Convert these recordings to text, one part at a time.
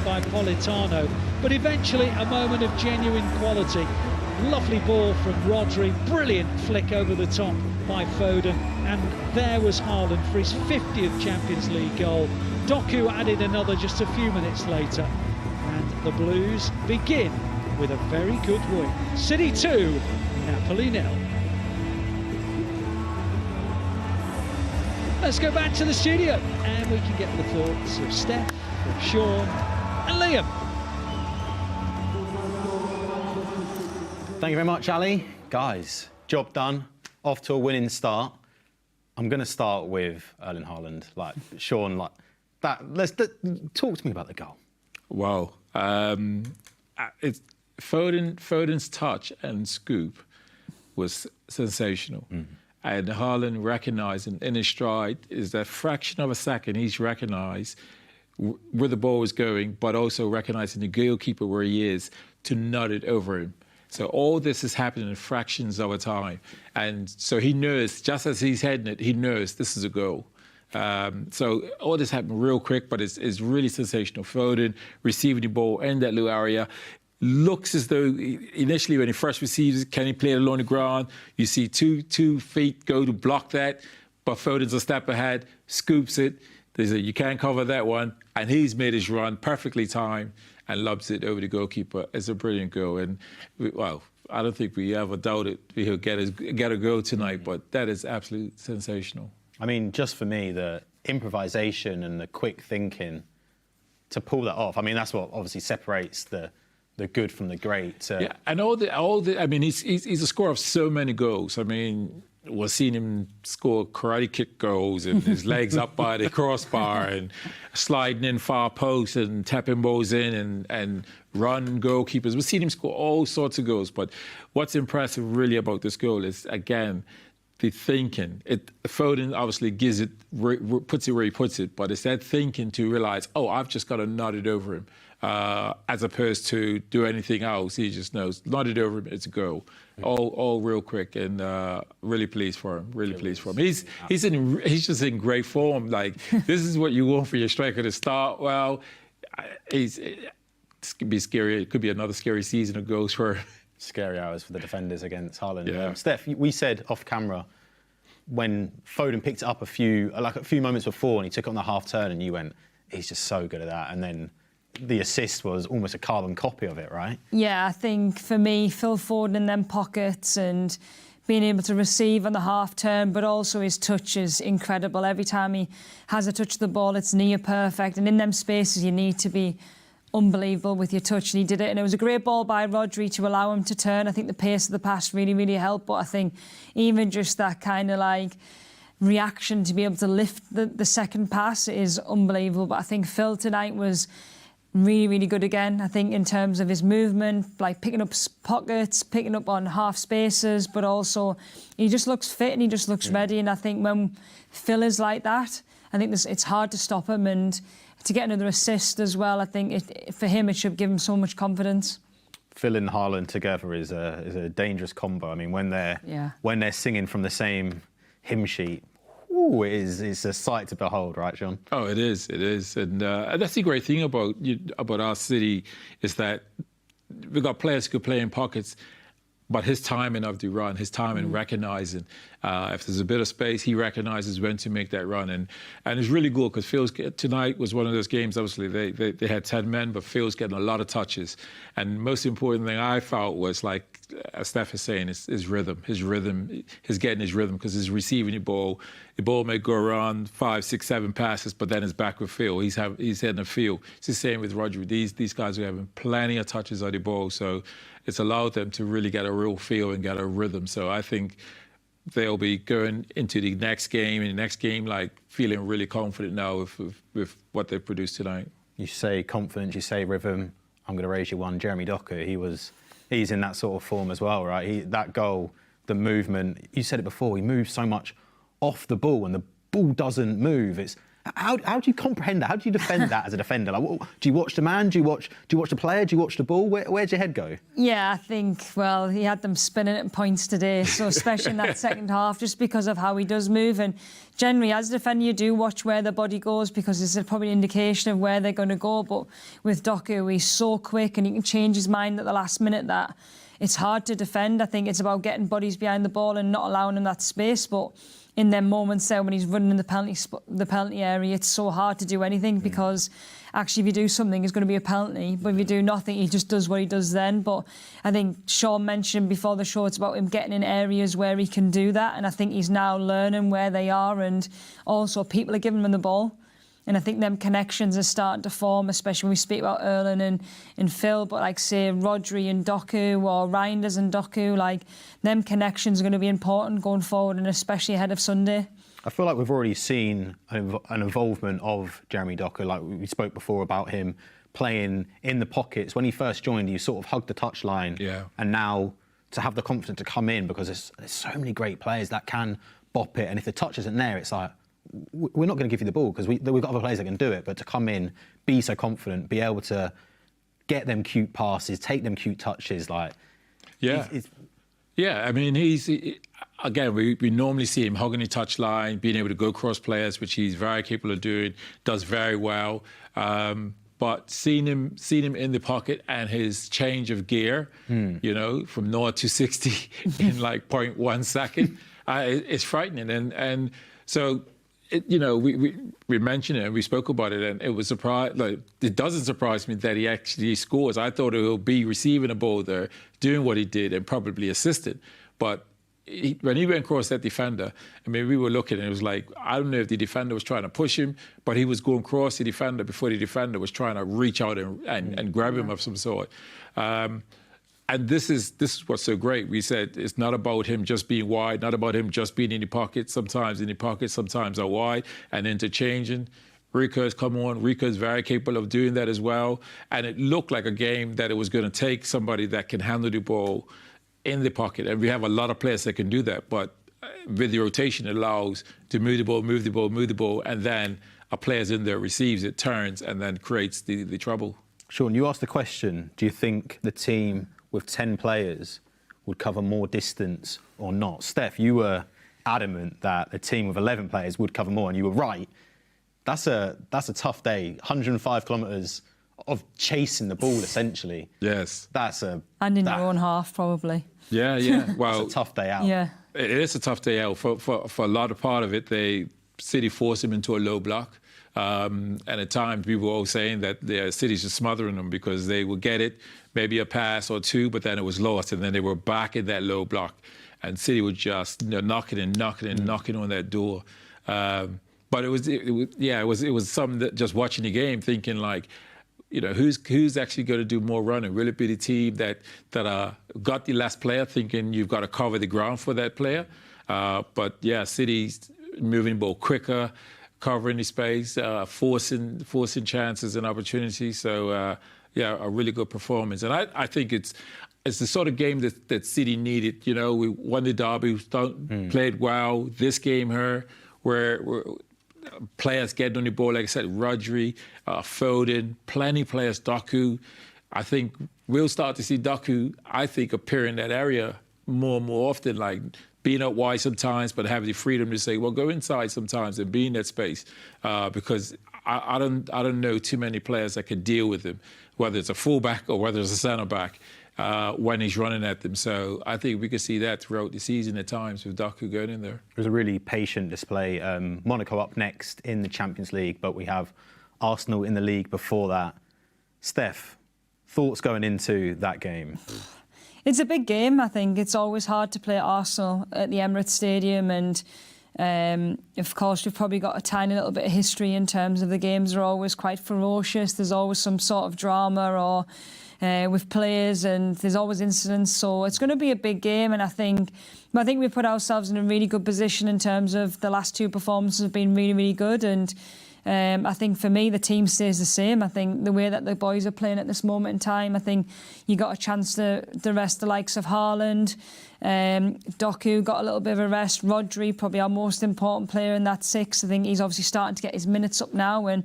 by Politano, but eventually a moment of genuine quality. Lovely ball from Rodri, brilliant flick over the top by Foden, and there was Haaland for his 50th Champions League goal. Doku added another just a few minutes later, and the Blues begin with a very good win. City 2, Napoli 0. Let's go back to the studio and we can get the thoughts of Steph, of Shaun and Liam. Thank you very much, Ali. Guys, job done, off to a winning start. I'm going to start with Erling Haaland. Like, Shaun, like that. Talk to me about the goal. Wow. It's Foden's touch and scoop was sensational. And Haaland recognising in his stride is that fraction of a second he's recognised where the ball was going, but also recognising the goalkeeper where he is to nut it over him. So all this is happening in fractions of a time. And so he knows, just as he's heading it, he knows this is a goal. So all this happened real quick, but it's really sensational. Foden receiving the ball in that little area. Looks as though initially when he first receives it, can he play it along the ground? You see two feet go to block that, but Foden's a step ahead, scoops it. There's a, you can't cover that one, and he's made his run perfectly timed and lobs it over the goalkeeper. It's a brilliant goal, and well, I don't think we ever doubted he'll get a goal tonight, but that is absolutely sensational. I mean, just for me, the improvisation and the quick thinking to pull that off. I mean, that's what obviously separates the good from the great. Yeah, and all the. I mean, he's a scorer of so many goals. I mean, we're seeing him score karate kick goals and his legs up by the crossbar and sliding in far posts and tapping balls in and run goalkeepers. We've seen him score all sorts of goals. But what's impressive really about this goal is, again, the thinking. Foden obviously gives it, puts it where he puts it, but it's that thinking to realise, oh, I've just got to nod it over him. As opposed to do anything else, he just knows, nod it over him, it's a goal. All real quick, and really pleased for him. Really pleased for him. He's just in great form. Like, this is what you want for your striker to start. Well, it could be scary. It could be another scary season of goals for scary hours for the defenders against Haaland. Yeah. Steph, we said off camera when Foden picked it up a few moments before and he took it on the half turn, and you went, he's just so good at that. And then the assist was almost a carbon copy of it, right? Yeah, I think for me, Phil Foden in them pockets and being able to receive on the half turn, but also his touch is incredible. Every time he has a touch of the ball, it's near perfect. And in them spaces, you need to be unbelievable with your touch, and he did it. And it was a great ball by Rodri to allow him to turn. I think the pace of the pass really, really helped. But I think even just that kind of like reaction to be able to lift the second pass is unbelievable. But I think Phil tonight was really, really good again. I think in terms of his movement, like picking up pockets, picking up on half spaces, but also he just looks fit and he just looks ready. And I think when Phil is like that, I think it's hard to stop him. And to get another assist as well, I think for him it should give him so much confidence. Phil and Haaland together is a dangerous combo. I mean, when they're singing from the same hymn sheet, ooh, it's a sight to behold, right, Shaun? Oh, it is, and that's the great thing about our city is that we've got players who could play in pockets, but his timing of the run, his timing recognising if there's a bit of space, he recognises when to make that run, and it's really good because Phil's tonight was one of those games. Obviously, they had 10 men, but Phil's getting a lot of touches, and most important thing I felt was, like as Steph is saying, his rhythm, he's getting his rhythm because he's receiving the ball may go around 5, 6, 7 passes, but then it's back with Phil. He's heading the field. It's the same with Rodri. These guys are having plenty of touches on the ball, so it's allowed them to really get a real feel and get a rhythm. So I think they'll be going into the next game, like feeling really confident now with what they've produced tonight. You say confidence, you say rhythm. I'm going to raise you one. Jeremy Doku, he's in that sort of form as well, right? That goal, the movement, you said it before, he moves so much off the ball and the ball doesn't move. How do you comprehend that? How do you defend that as a defender? Like, do you watch the man? Do you watch the player? Do you watch the ball? Where's your head go? Yeah, I think, well, he had them spinning at points today, so especially in that second half, just because of how he does move. And generally, as a defender, you do watch where the body goes because it's probably an indication of where they're going to go. But with Doku, he's so quick and he can change his mind at the last minute that it's hard to defend. I think it's about getting bodies behind the ball and not allowing him that space. But in them moments there when he's running in the penalty area, it's so hard to do anything because actually if you do something, it's going to be a penalty. But if you do nothing, he just does what he does then. But I think Shaun mentioned before the show, it's about him getting in areas where he can do that. And I think he's now learning where they are, and also people are giving him the ball. And I think them connections are starting to form, especially when we speak about Erling and Phil, but like say Rodri and Doku or Reinders and Doku, like them connections are going to be important going forward, and especially ahead of Sunday. I feel like we've already seen an involvement of Jeremy Doku. Like we spoke before about him playing in the pockets. When he first joined, he sort of hugged the touchline. Yeah. And now to have the confidence to come in, because there's so many great players that can bop it. And if the touch isn't there, it's like, we're not going to give you the ball because we've got other players that can do it. But to come in, be so confident, be able to get them cute passes, take them cute touches, like... Yeah. Yeah, I mean, again, we normally see him hugging the touchline, being able to go cross players, which he's very capable of doing, does very well. But seeing him in the pocket and his change of gear, you know, from 0 to 60 in like 0.1 second, it's frightening. And so... you know, we mentioned it and we spoke about it, and it was surprised. Like, it doesn't surprise me that he actually scores. I thought he'll be receiving a ball there, doing what he did, and probably assisted. But when he went across that defender, I mean, we were looking and it was like, I don't know if the defender was trying to push him, but he was going across the defender before the defender was trying to reach out and grab him of some sort. And this is what's so great. We said it's not about him just being wide, not about him just being in the pocket. Sometimes in the pocket, sometimes out wide, and interchanging. Rico's come on. Rico's very capable of doing that as well. And it looked like a game that it was going to take somebody that can handle the ball in the pocket. And we have a lot of players that can do that. But with the rotation, it allows to move the ball, and then a player's in there, receives it, turns, and then creates the trouble. Shaun, you asked the question, do you think the team with 10 players would cover more distance or not? Steph, you were adamant that a team with 11 players would cover more, and you were right. That's a tough day. 105 kilometres of chasing the ball, essentially. Yes. And in your own half, probably. Yeah. Well, it's a tough day out. Yeah. It is a tough day out. For a lot of part of it, City forced him into a low block. And at times, we were all saying that the City's just smothering them because they would get it, maybe a pass or two, but then it was lost, and then they were back in that low block, and City would just knocking on that door. But it was something that just watching the game, thinking like, you know, who's actually going to do more running? Will it be the team that got the last player, thinking you've got to cover the ground for that player? But yeah, City's moving the ball quicker, covering the space, forcing chances and opportunities. So a really good performance. And I think it's the sort of game that City needed. You know, we won the derby, played well. This game here, where players getting on the ball, like I said, Rodri, Foden, plenty players, Doku. I think we'll start to see Doku, I think, appear in that area more and more often, like being out wide sometimes, but having the freedom to say, well, go inside sometimes and be in that space. Because I don't know too many players that could deal with him, whether it's a fullback or whether it's a centre-back, when he's running at them. So I think we could see that throughout the season at times with Doku going in there. It was a really patient display. Monaco up next in the Champions League, but we have Arsenal in the league before that. Steph, thoughts going into that game? It's a big game. I think it's always hard to play Arsenal at the Emirates Stadium, and of course you've probably got a tiny little bit of history in terms of the games are always quite ferocious. There's always some sort of drama or with players, and there's always incidents. So it's going to be a big game, and I think we put ourselves in a really good position in terms of the last two performances have been really, really good, and I think for me, the team stays the same. I think the way that the boys are playing at this moment in time, I think you got a chance to rest the likes of Haaland. Doku got a little bit of a rest. Rodri, probably our most important player in that six. I think he's obviously starting to get his minutes up now and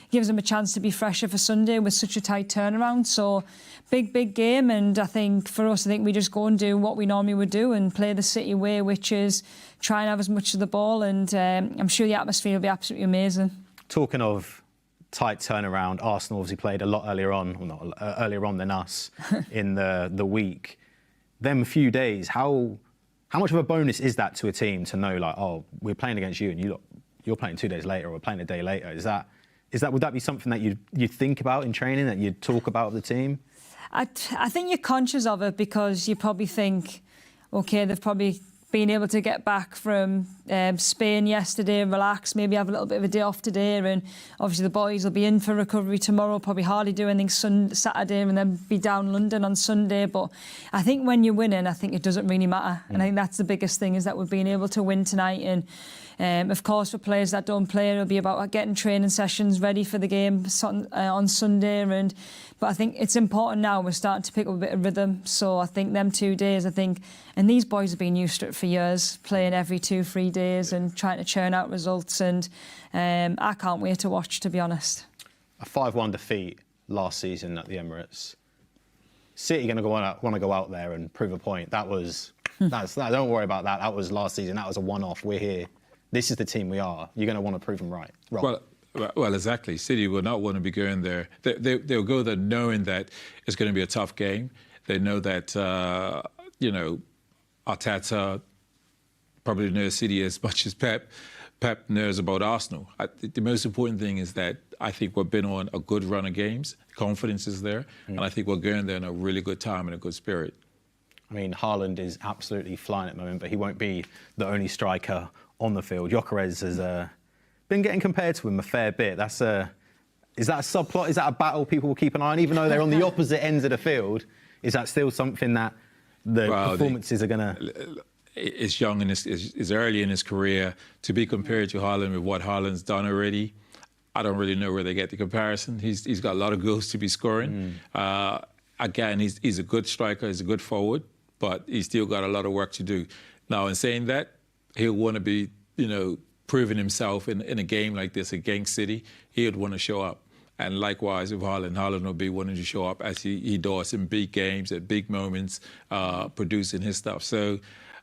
gives him a chance to be fresher for Sunday with such a tight turnaround. So big game. And I think for us, I think we just go and do what we normally would do and play the City way, which is try and have as much of the ball. And I'm sure the atmosphere will be absolutely amazing. Talking of tight turnaround, Arsenal obviously played a lot earlier on, well, not earlier on than us in the week. Them few days, how much of a bonus is that to a team to know, like, oh, we're playing against you and you're playing 2 days later or we're playing a day later? Would that be something that you'd think about in training, that you'd talk about with the team? I think you're conscious of it because you probably think, OK, they've probably been able to get back from Spain yesterday, relax, maybe have a little bit of a day off today, and obviously the boys will be in for recovery tomorrow, probably hardly do anything Saturday and then be down London on Sunday. But I think when you're winning, I think it doesn't really matter. And I think that's the biggest thing, is that we've been able to win tonight. And of course, for players that don't play, it'll be about getting training sessions ready for the game on Sunday. But I think it's important now, we're starting to pick up a bit of rhythm. So I think them 2 days, and these boys have been used to it for years, playing every 2-3 days and trying to churn out results. And I can't wait to watch, to be honest. A 5-1 defeat last season at the Emirates. City going to want to go out there and prove a point. Don't worry about that. That was last season. That was a one-off. We're here. This is the team we are. You're going to want to prove them right. Well, exactly. City will not want to be going there. They'll go there knowing that it's going to be a tough game. They know that, Arteta probably knows City as much as Pep knows about Arsenal. The most important thing is that I think we've been on a good run of games. Confidence is there. And I think we're going there in a really good time and a good spirit. I mean, Haaland is absolutely flying at the moment, but he won't be the only striker on the field. Gyökeres has been getting compared to him a fair bit. Is that a subplot? Is that a battle people will keep an eye on? Even though they're on the opposite ends of the field, is that still something that the performances are going to... It's young and it's early in his career. To be compared to Haaland with what Haaland's done already, I don't really know where they get the comparison. He's got a lot of goals to be scoring. Again, he's a good striker, he's a good forward, but he's still got a lot of work to do. Now, in saying that, he'll want to be, proving himself in a game like this against City. He would want to show up. And likewise with Haaland will be wanting to show up as he does in big games, at big moments, producing his stuff. So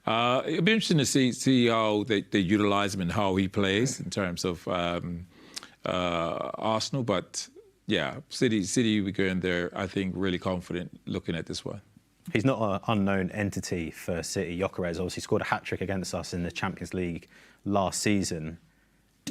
it'll be interesting to see how they utilise him and how he plays in terms of Arsenal. But yeah, City we go in there, I think, really confident looking at this one. He's not an unknown entity for City. Gyökeres obviously scored a hat-trick against us in the Champions League last season.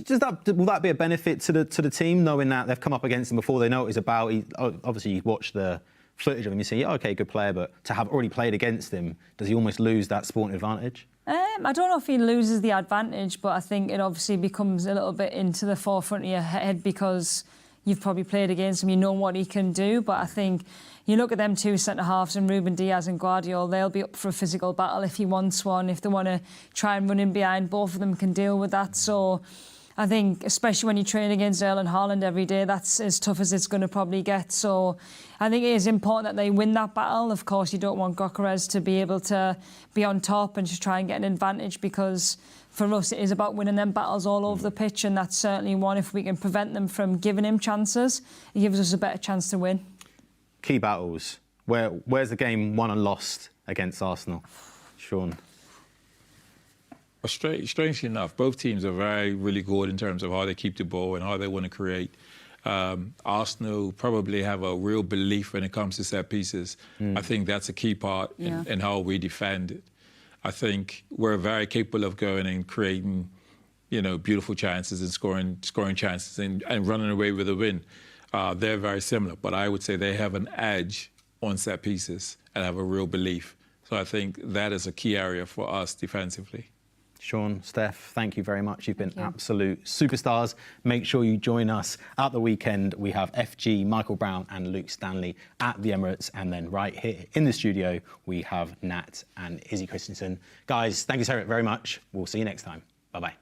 Will that be a benefit to the team, knowing that they've come up against him before, they know what he's about? Obviously, you watch the footage of him, you see, OK, good player, but to have already played against him, does he almost lose that sporting advantage? I don't know if he loses the advantage, but I think it obviously becomes a little bit into the forefront of your head because you've probably played against him, you know what he can do. But I think you look at them two centre-halves and Ruben Diaz and Guardiola, they'll be up for a physical battle if he wants one. If they want to try and run in behind, both of them can deal with that. So I think, especially when you train against Erling Haaland every day, that's as tough as it's going to probably get. So I think it is important that they win that battle. Of course, you don't want Gyökeres to be able to be on top and just try and get an advantage, because for us, it is about winning them battles all over the pitch, and that's certainly one. If we can prevent them from giving him chances, it gives us a better chance to win. Key battles. Where's the game won and lost against Arsenal? Shaun? Well, strangely enough, both teams are really good in terms of how they keep the ball and how they want to create. Arsenal probably have a real belief when it comes to set pieces. I think that's a key part in how we defend it. I think we're very capable of going and creating, beautiful chances and scoring chances and running away with a win. They're very similar, but I would say they have an edge on set pieces and have a real belief. So I think that is a key area for us defensively. Shaun, Steph, thank you very much. You've been absolute superstars. Make sure you join us at the weekend. We have FG, Michael Brown and Luke Stanley at the Emirates. And then right here in the studio, we have Nat and Izzy Christensen. Guys, thank you so very much. We'll see you next time. Bye-bye.